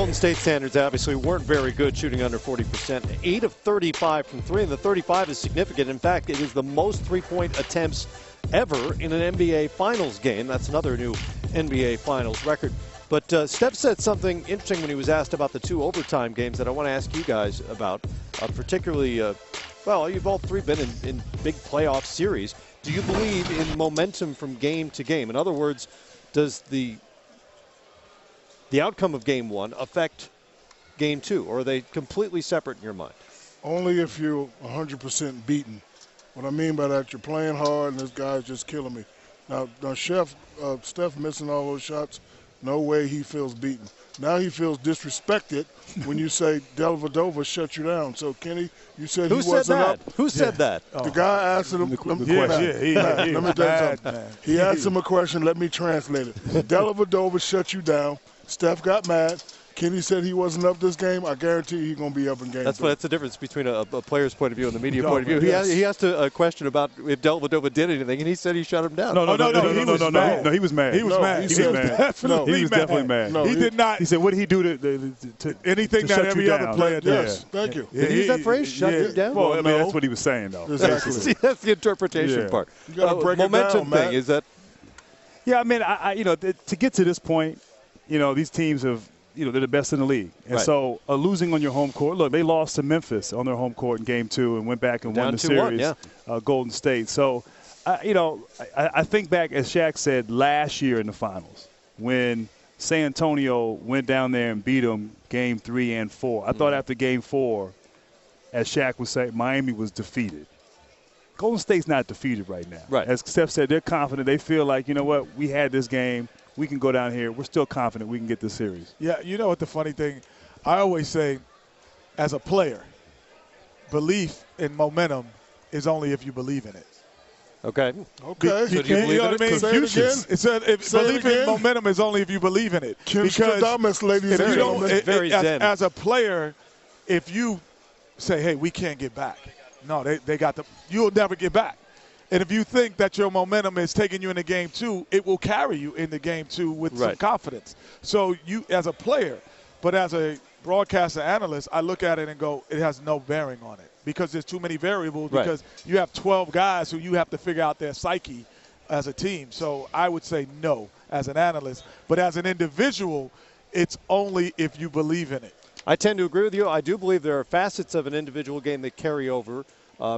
Golden State standards obviously weren't very good, shooting under 40%. 8 of 35 from three, and the 35 is significant. In fact, it is the most three-point attempts ever in an NBA Finals game. That's another new NBA Finals record. But Steph said something interesting when he was asked about the 2 overtime games that I want to ask you guys about, particularly, well, you've all three been in big playoff series. Do you believe in momentum from game to game? In other words, does the outcome of game 1 affect game 2, or are they completely separate in your mind? Only if you're 100% beaten. What I mean by that, you're playing hard and this guy's just killing me. Now Steph missing all those shots, no way he feels beaten. Now he feels disrespected when you say Dellavedova shut you down. So, Kenny, you said he wasn't up. Who said that? The guy asked him the question. Let me tell you something. He asked him a question. Let me translate it. Dellavedova shut you down. Steph got mad. Kenny said he wasn't up this game. I guarantee he's going to be up in game 3. That's the difference between a player's point of view and the media point of view. Yes. He asked a question about if Dellavedova did anything, and he said he shut him down. No, he was mad. He was mad. He was definitely mad. No, he did not. He said, what did he do to anything to that shut every you other down? player does? Yes, thank you. Did he use that phrase, shut you down? Well, I mean, that's what he was saying, though. Exactly. See, that's the interpretation part. You got to break momentum it down, thing, is that? Yeah, I mean, I to get to this point, these teams have, they're the best in the league. And so losing on your home court, look, they lost to Memphis on their home court in game 2 and went back and won the series, Golden State. So, I think back, as Shaq said, last year in the finals when San Antonio went down there and beat them game 3 and 4. I thought after game 4, as Shaq would say, Miami was defeated. Golden State's not defeated right now. Right. As Steph said, they're confident. They feel like, you know what, we had this game. We can go down here. We're still confident we can get this series. Yeah, you know what the funny thing, I always say, as a player, belief in momentum is only if you believe in it. Okay. So do you believe know what I mean? Say it again. It said belief in momentum is only if you believe in it. Because ladies and gentlemen. As a player, if you say, hey, we can't get back, no, you'll never get back. And if you think that your momentum is taking you into game 2, it will carry you into game 2 with some confidence. So you, as a player, but as a broadcaster analyst, I look at it and go, it has no bearing on it because there's too many variables because you have 12 guys who you have to figure out their psyche as a team. So I would say no as an analyst. But as an individual, it's only if you believe in it. I tend to agree with you. I do believe there are facets of an individual game that carry over.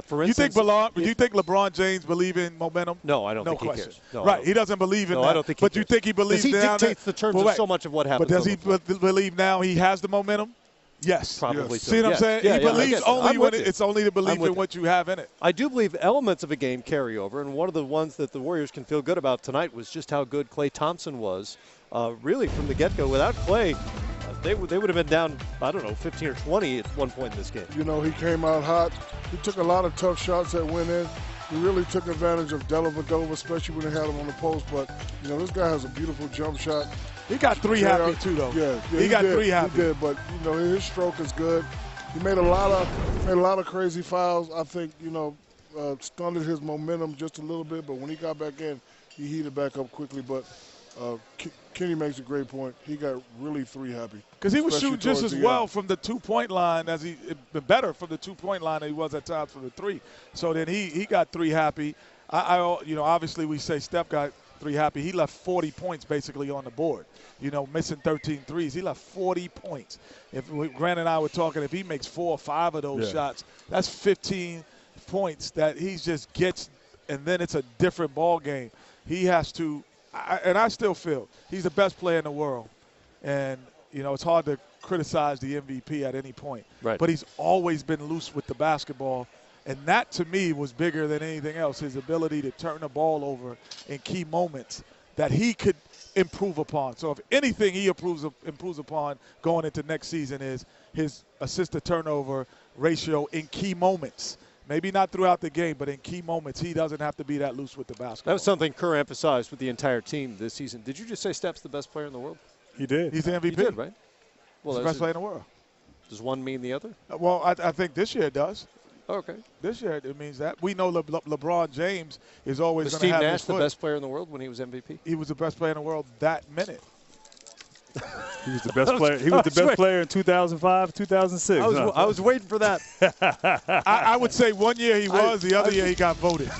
For instance, do you think LeBron James believe in momentum? No, I don't think question. he cares. No, right, he doesn't believe in that. I don't think he but cares. you think he believes he now dictates the terms of so much of what happens. But does he believe now he has the momentum? Yes. Probably so. See what I'm saying? Yeah, he believes only when it's only the belief in what you have in it. I do believe elements of a game carry over, and one of the ones that the Warriors can feel good about tonight was just how good Klay Thompson was, really from the get-go. Without Klay, they would have been down, I don't know, 15 or 20 at one point in this game. He came out hot. He took a lot of tough shots that went in. He really took advantage of Dellavedova, especially when they had him on the post. But, this guy has a beautiful jump shot. He got 3 happy, too, though. Yeah, he got 3 happy. He did, but, his stroke is good. He made a lot of crazy fouls. I think, stunted his momentum just a little bit. But when he got back in, he heated back up quickly. But Kenny makes a great point. He got really 3 happy. Because he was shooting just as well from the 2-point line as better from the 2-point line than he was at times from the 3. So then he got 3 happy. Obviously we say Steph got 3 happy. He left 40 points basically on the board. Missing 13 threes. He left 40 points. If Grant and I were talking, if he makes 4 or 5 of those shots, that's 15 points that he just gets, and then it's a different ball game. He has to. And I still feel he's the best player in the world. And, it's hard to criticize the MVP at any point. Right. But he's always been loose with the basketball. And that, to me, was bigger than anything else, his ability to turn the ball over in key moments that he could improve upon. So if anything he improves upon going into next season is his assist-to-turnover ratio in key moments. Maybe not throughout the game, but in key moments, he doesn't have to be that loose with the basketball. That was something Kerr emphasized with the entire team this season. Did you just say Steph's the best player in the world? He did. He's the MVP. He did, right? Well, he's the best player in the world. Does one mean the other? Well, I think this year it does. Oh, okay. This year it means that. We know LeBron James is always was going to have Steve Nash his foot. the best player in the world when he was MVP? He was the best player in the world that minute. He was the best player. He was the best player in 2005, 2006. I was waiting for that. I would say one year he was, the other year he got voted.